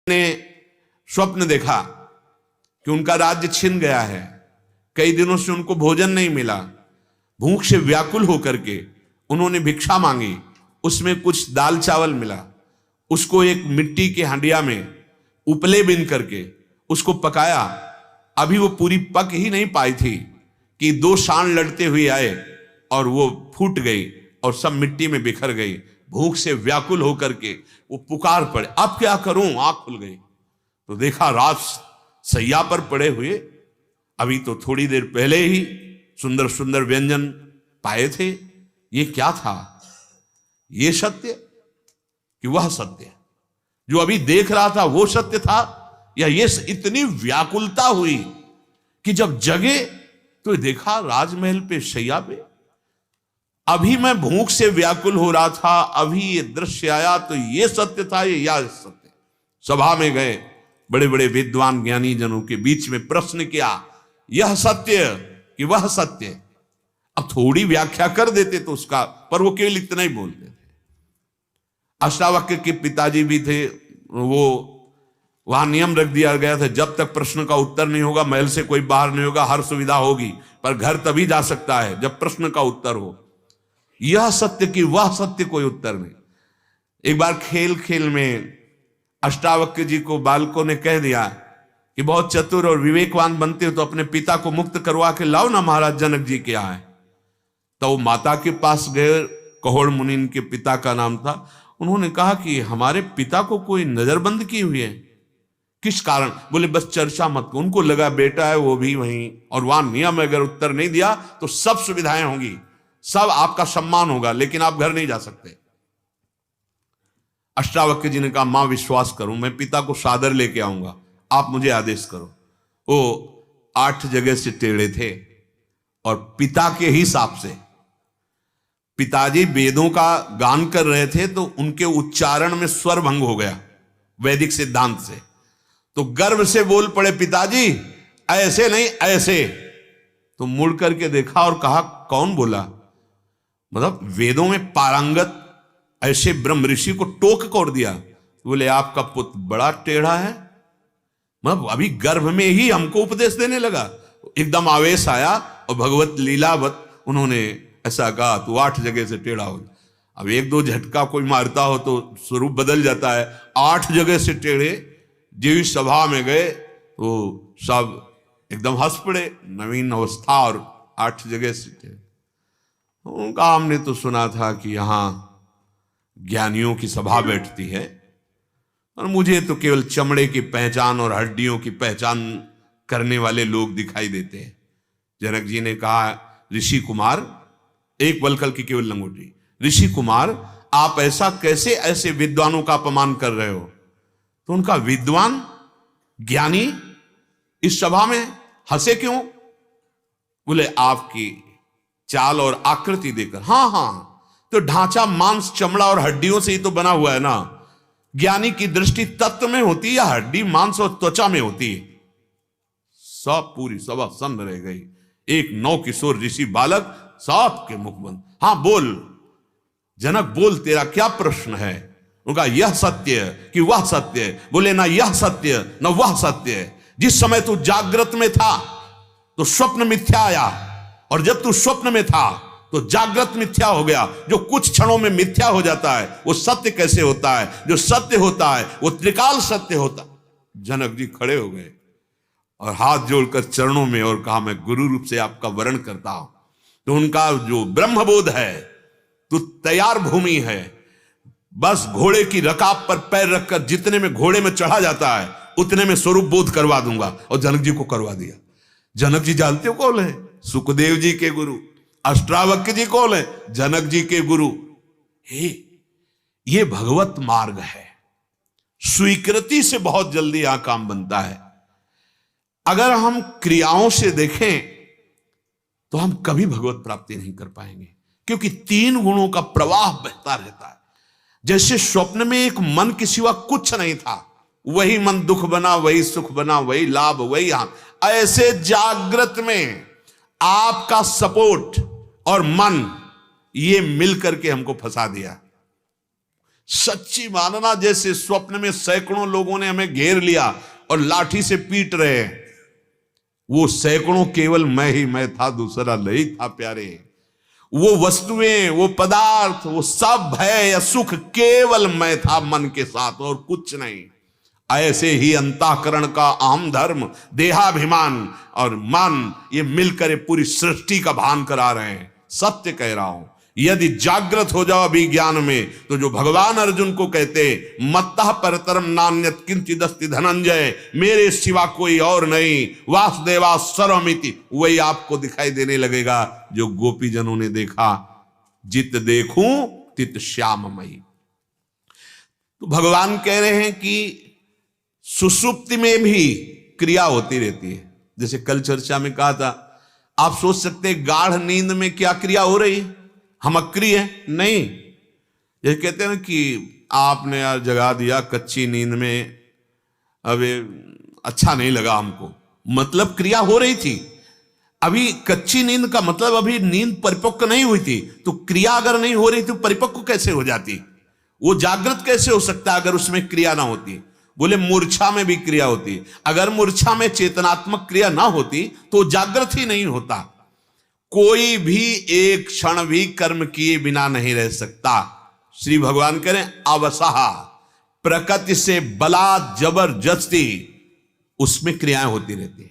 ने स्वप्न देखा कि उनका राज्य छिन गया है, कई दिनों से उनको भोजन नहीं मिला। भूख से व्याकुल होकर के उन्होंने भिक्षा मांगी, उसमें कुछ दाल चावल मिला। उसको एक मिट्टी के हांडिया में उपले बिन करके उसको पकाया। अभी वो पूरी पक ही नहीं पाई थी कि दो सांड लड़ते हुए आए और वो फूट गई और सब मिट्टी में बिखर गई। भूख से व्याकुल होकर के वो पुकार पड़े, अब क्या करूं? आंख खुल गई तो देखा राज सैया पर पड़े हुए अभी तो थोड़ी देर पहले ही सुंदर सुंदर व्यंजन पाए थे। ये क्या था? ये सत्य कि वह सत्य जो अभी देख रहा था वो सत्य था, या ये इतनी व्याकुलता हुई कि जब जगे तो देखा राजमहल पे शैया पे। अभी मैं भूख से व्याकुल हो रहा था, अभी ये दृश्य आया तो ये सत्य था, ये या सत्य। सभा में गए बड़े बड़े विद्वान ज्ञानी जनों के बीच में प्रश्न किया, यह सत्य कि वह सत्य? अब थोड़ी व्याख्या कर देते तो उसका, पर वो केवल इतना ही बोलते थे। अष्टावक्र के पिताजी भी थे, वो वहां नियम रख दिया गया था जब तक प्रश्न का उत्तर नहीं होगा महल से कोई बाहर नहीं होगा। हर सुविधा होगी पर घर तभी जा सकता है जब प्रश्न का उत्तर हो। यह सत्य कि वह सत्य, कोई उत्तर नहीं। एक बार खेल खेल में अष्टावक्र जी को बालकों ने कह दिया कि बहुत चतुर और विवेकवान बनते हो तो अपने पिता को मुक्त करवा के लाओ ना महाराज जनक जी के यहाँ है। तो वो माता के पास गए, कहोड़ मुनि इनके पिता का नाम था। उन्होंने कहा कि हमारे पिता को कोई नजरबंद की हुई है, किस कारण? बोले बस चर्चा मत। उनको लगा बेटा है वो भी वहीं, और वहां नियम अगर उत्तर नहीं दिया तो सब सुविधाएं होंगी, सब आपका सम्मान होगा, लेकिन आप घर नहीं जा सकते। अष्टावक्र जी ने कहा मां विश्वास करूं, मैं पिता को सादर लेके आऊंगा, आप मुझे आदेश करो। वो 8 जगह से टेढ़े थे और पिता के ही हिसाब से पिताजी वेदों का गान कर रहे थे तो उनके उच्चारण में स्वर भंग हो गया वैदिक सिद्धांत से, तो गर्व से बोल पड़े पिताजी ऐसे नहीं ऐसे। तो मुड़ करके देखा और कहा कौन बोला? मतलब वेदों में पारंगत ऐसे ब्रह्म ऋषि को टोक कर दिया। बोले आपका पुत्र बड़ा टेढ़ा है, मतलब अभी गर्भ में ही हमको उपदेश देने लगा। एकदम आवेश आया और भगवत लीलावत उन्होंने ऐसा कहा तो 8 जगह से टेढ़ा हो। अब 1-2 झटका कोई मारता हो तो स्वरूप बदल जाता है। 8 जगह से टेढ़े, जीव सभा में गए तो सब एकदम हंस पड़े, नवीन अवस्था और 8 जगह से टेढ़े। उनका हमने तो सुना था कि यहां ज्ञानियों की सभा बैठती है और मुझे तो केवल चमड़े की पहचान और हड्डियों की पहचान करने वाले लोग दिखाई देते हैं। जनक जी ने कहा ऋषि कुमार, एक वलकल की केवल लंगोटी, ऋषि कुमार आप ऐसा कैसे ऐसे विद्वानों का अपमान कर रहे हो? तो उनका विद्वान ज्ञानी इस सभा में हंसे क्यों? बोले आपकी चाल और आकृति देखकर। हाँ, तो ढांचा मांस चमड़ा और हड्डियों से ही तो बना हुआ है ना। ज्ञानी की दृष्टि तत्व में होती है या हड्डी मांस और त्वचा में होती है? सब पूरी सभा सन्न रह गई। एक 9 किशोर ऋषि बालक सबके मुख बंद। हाँ बोल जनक, बोल तेरा क्या प्रश्न है? उनका यह सत्य कि वह सत्य? बोले ना यह सत्य न वह सत्य। जिस समय तू जागृत में था तो स्वप्न मिथ्या आया, और जब तू स्वप्न में था तो जागृत मिथ्या हो गया। जो कुछ क्षणों में मिथ्या हो जाता है वो सत्य कैसे होता है? जो सत्य होता है वो त्रिकाल सत्य होता। जनक जी खड़े हो गए और हाथ जोड़कर चरणों में और कहा मैं गुरु रूप से आपका वरण करता हूं। तो उनका जो ब्रह्मबोध है, तो तैयार भूमि है, बस घोड़े की रकाब पर पैर रखकर जितने में घोड़े में चढ़ा जाता है उतने में स्वरूप बोध करवा दूंगा। और जनक जी को करवा दिया। जनक जी जानते हो कौन है? सुखदेव जी के गुरु। अष्टावक्र जी कौन है? जनक जी के गुरु। ये भगवत मार्ग है। स्वीकृति से बहुत जल्दी यहां काम बनता है। अगर हम क्रियाओं से देखें तो हम कभी भगवत प्राप्ति नहीं कर पाएंगे, क्योंकि 3 गुणों का प्रवाह बहता रहता है। जैसे स्वप्न में एक मन के सिवा कुछ नहीं था, वही मन दुख बना, वही सुख बना, वही लाभ, वही हानि। ऐसे जागृत में आपका सपोर्ट और मन ये मिल करके हमको फंसा दिया। सच्ची मानना जैसे स्वप्न में सैकड़ों लोगों ने हमें घेर लिया और लाठी से पीट रहे हैं, वो सैकड़ों केवल मैं ही मैं था, दूसरा नहीं था प्यारे। वो वस्तुएं, वो पदार्थ, वो सब भय या सुख केवल मैं था मन के साथ और कुछ नहीं। ऐसे ही अंतःकरण का अहम धर्म, देहाभिमान और मन, ये मिलकर ये पूरी सृष्टि का भान करा रहे हैं। सत्य कह रहा हूं, यदि जागृत हो जाओ अभी ज्ञान में, तो जो भगवान अर्जुन को कहते मत्तः परतरम नान्यत् किंचिदस्ति धनंजय, मेरे सिवा कोई और नहीं, वासुदेवा सर्वमिति, वही आपको दिखाई देने लगेगा जो गोपी जनों ने देखा, जित देखूं तित श्याममयी। तो भगवान कह रहे हैं कि सुषुप्ति में भी क्रिया होती रहती है। जैसे कल चर्चा में कहा था, आप सोच सकते हैं गाढ़ नींद में क्या क्रिया हो रही है, हम अक्रिय है नहीं। ये कहते हैं कि आपने यार जगा दिया कच्ची नींद में, अब अच्छा नहीं लगा हमको, मतलब क्रिया हो रही थी। अभी कच्ची नींद का मतलब अभी नींद परिपक्व नहीं हुई थी, तो क्रिया अगर नहीं हो रही तो परिपक्व कैसे हो जाती, वो जागृत कैसे हो सकता है अगर उसमें क्रिया ना होती। बोले मूर्छा में भी क्रिया होती, अगर मूर्छा में चेतनात्मक क्रिया ना होती तो जागृत ही नहीं होता। कोई भी एक क्षण भी कर्म किए बिना नहीं रह सकता। श्री भगवान कह रहे हैं अवसहा, प्रकृति से बला जबरदस्ती उसमें क्रियाएं होती रहती है।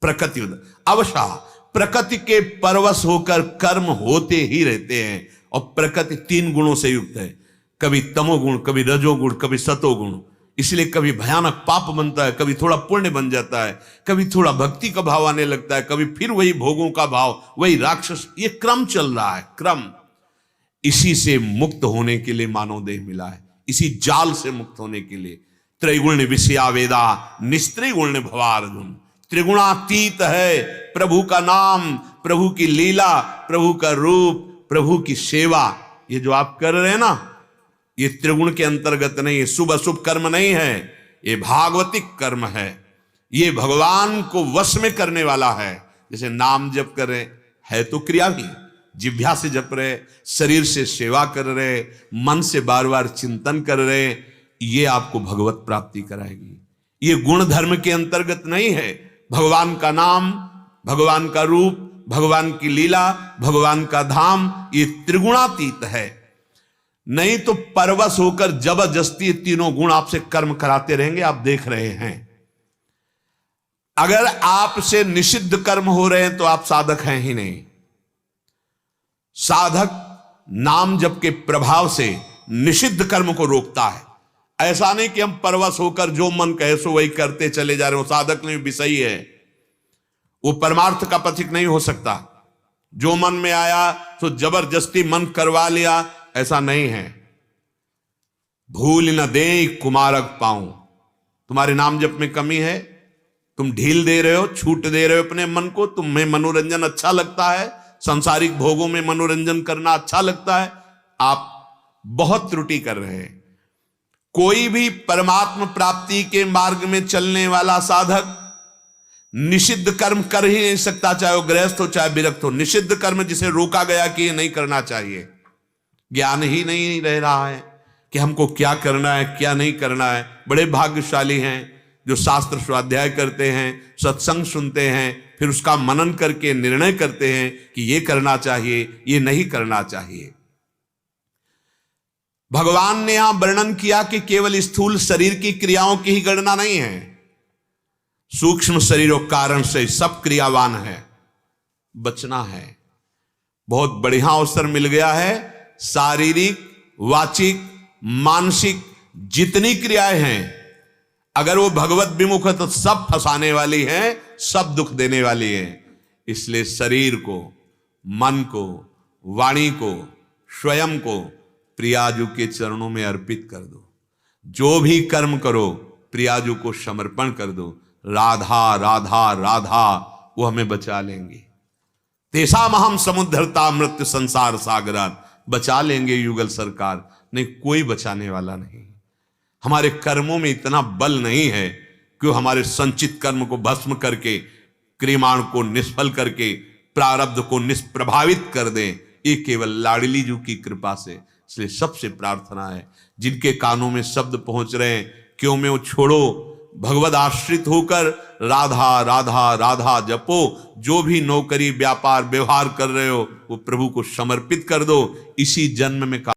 प्रकृति अवसहा, प्रकृति के परवश होकर कर्म होते ही रहते हैं। और प्रकृति 3 गुणों से युक्त है, कभी तमोगुण, कभी रजोगुण, कभी सतोगुण। इसलिए कभी भयानक पाप बनता है, कभी थोड़ा पुण्य बन जाता है, कभी थोड़ा भक्ति का भाव आने लगता है, कभी फिर वही भोगों का भाव, वही राक्षस। ये क्रम चल रहा है, क्रम। इसी से मुक्त होने के लिए मानव देह मिला है, इसी जाल से मुक्त होने के लिए। त्रैगुण्य विषया वेदा निस्त्रिगुण्य भवार्जुन, त्रिगुणातीत है प्रभु का नाम, प्रभु की लीला, प्रभु का रूप, प्रभु की सेवा। ये जो आप कर रहे हैं ना, ये त्रिगुण के अंतर्गत नहीं है, शुभ अशुभ कर्म नहीं है, ये भागवतिक कर्म है। ये भगवान को वश में करने वाला है। जैसे नाम जप कर रहे है तो क्रिया भी, जिह्वा से जप रहे, शरीर से सेवा कर रहे, मन से बार बार चिंतन कर रहे, ये आपको भगवत प्राप्ति कराएगी। ये गुण धर्म के अंतर्गत नहीं है। भगवान का नाम, भगवान का रूप, भगवान की लीला, भगवान का धाम, ये त्रिगुणातीत है। नहीं तो परवश होकर जबरदस्ती 3 गुण आपसे कर्म कराते रहेंगे। आप देख रहे हैं, अगर आपसे निषिद्ध कर्म हो रहे हैं तो आप साधक हैं ही नहीं। साधक नाम जप के प्रभाव से निषिद्ध कर्म को रोकता है। ऐसा नहीं कि हम परवश होकर जो मन कहे सो वही करते चले जा रहे हो, साधक नहीं, विषयी है, वो परमार्थ का पथिक नहीं हो सकता। जो मन में आया तो जबरदस्ती मन करवा लिया, ऐसा नहीं है। भूल न दे कुमारक पाऊं, तुम्हारे नाम जप में कमी है, तुम ढील दे रहे हो, छूट दे रहे हो अपने मन को। तुम्हें मनोरंजन अच्छा लगता है, सांसारिक भोगों में मनोरंजन करना अच्छा लगता है, आप बहुत त्रुटि कर रहे हैं। कोई भी परमात्मा प्राप्ति के मार्ग में चलने वाला साधक निषिद्ध कर्म कर ही नहीं सकता, चाहे वो गृहस्थ हो चाहे विरक्त हो। निषिद्ध कर्म जिसे रोका गया कि ये नहीं करना चाहिए, ज्ञान ही नहीं रह रहा है कि हमको क्या करना है क्या नहीं करना है। बड़े भाग्यशाली हैं जो शास्त्र स्वाध्याय करते हैं, सत्संग सुनते हैं, फिर उसका मनन करके निर्णय करते हैं कि ये करना चाहिए, ये नहीं करना चाहिए। भगवान ने यहां वर्णन किया कि केवल स्थूल शरीर की क्रियाओं की ही गणना नहीं है, सूक्ष्म शरीर और कारण से सब क्रियावान है। बचना है, बहुत बढ़िया अवसर मिल गया है। शारीरिक, वाचिक, मानसिक जितनी क्रियाएं हैं, अगर वो भगवत विमुख है तो सब फंसाने वाली हैं, सब दुख देने वाली हैं। इसलिए शरीर को, मन को, वाणी को, स्वयं को प्रियाजू के चरणों में अर्पित कर दो। जो भी कर्म करो प्रियाजू को समर्पण कर दो। राधा राधा राधा, वो हमें बचा लेंगे। तेषामहं समुद्धरता मृत्यु संसार सागरात, बचा लेंगे युगल सरकार। नहीं, कोई बचाने वाला नहीं। हमारे कर्मों में इतना बल नहीं है कि हमारे संचित कर्म को भस्म करके, क्रियमाण को निष्फल करके, प्रारब्ध को निष्प्रभावित कर दें। ये केवल लाडली जू की कृपा से। इसलिए सबसे प्रार्थना है जिनके कानों में शब्द पहुंच रहे हैं, क्यों में वो छोड़ो, भगवद आश्रित होकर राधा राधा राधा जपो। जो भी नौकरी व्यापार व्यवहार कर रहे हो वो प्रभु को समर्पित कर दो। इसी जन्म में